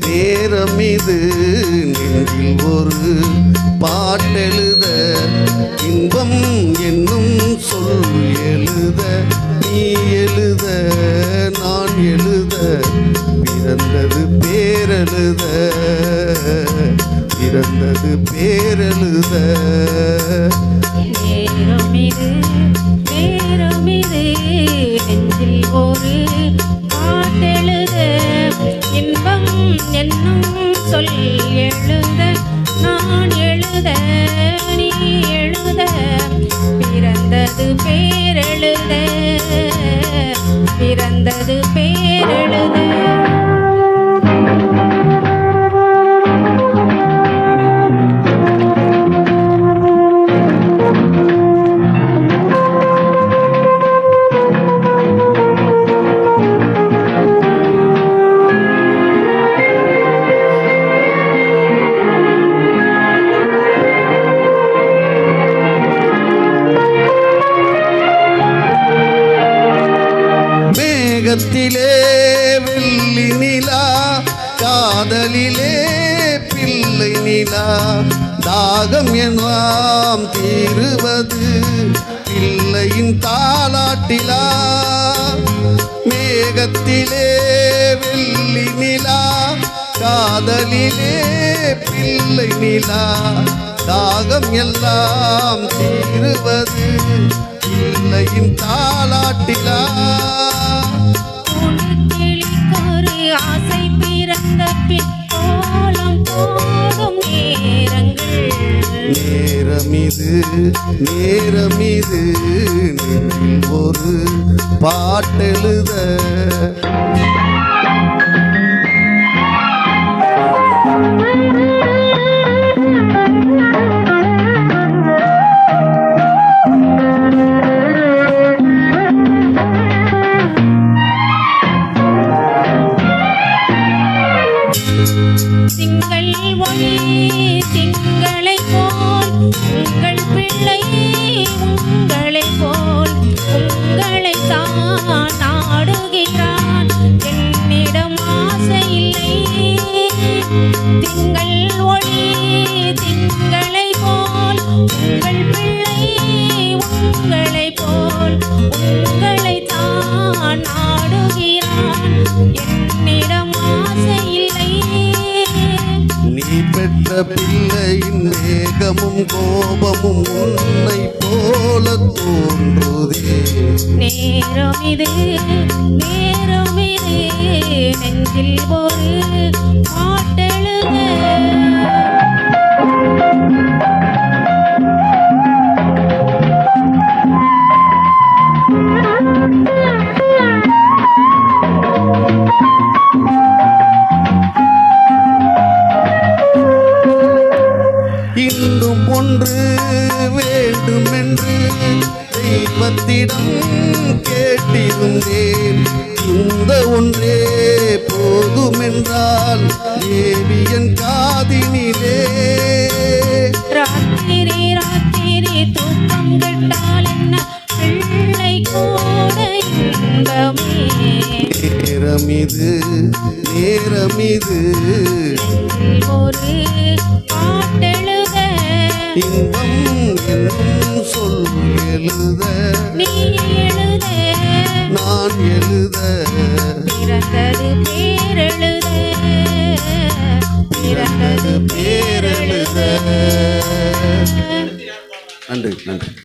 நேரமிது நெஞ்சில் ஒரு பாட்டெழுத, இன்பம் என்னும் சொல் எழுத, நீ எழுத நான் எழுத, பிறந்தது பேரெழுத, பிறந்தது பேரெழுத. நேரமிது நெஞ்சில் ஒரு பாட்டெழுத, இன்பம் என்னும் சொல் எழுத, நான் எழுத நீ எழுத, பிறந்தது பேரெழுத, பிறந்தது பேரெழுத. மேகத்திலே வெள்ளி நிலா, காதலிலே பிள்ளை நிலா, தாகம் எல்லாம் தீருவது பிள்ளையின் தாலாட்டிலா. மேகத்திலே வெள்ளி நிலா, காதலிலே பிள்ளை நிலா, தாகம் எல்லாம் தீருவது பிள்ளையின் தாலாட்டிலா. ஆசை பிறந்த பிற்காலம் போகும் நேரங்கள், நேரமிது நெஞ்சில் ஒரு பாட்டெழுத. திங்கள் ஒளி திங்களை போல், உங்கள் பிள்ளை உங்களை போல், உங்களை தான் நாடுகிறான், என்னிடம் ஆசை இல்லை. திங்கள் ஒளி திங்களை போல், உங்கள் பிள்ளை உங்களை போல், உங்களை தான் நாடுகிறான், என்னிடம் ஆசை இல்லை. நீ பெற்ற பிள்ளையின் வேகமும் கோபமும் உன்னை போல தோன்றுதே. நேரமிது நெஞ்சில் ஒரு பாட்டெழுத. இன்னும் ஒன்று வேண்டுமென்று தெய்வத்திடம் கேட்டிருந்தேன், இந்த ஒன்றே போதுமென்றால் தேவியன் காதினிலே. ராத்திரி தூக்கம் கெட்டால் என்ன பிள்ளை கூட இன்பமே. நேரமிது ஒரு பாட்டெழுத, இன்பம் என்னும் சொல் எழுத, நீ எழுத நான் எழுத, பிறந்தது பேரெழுத, பிறந்தது பேரெழுத. நன்றி.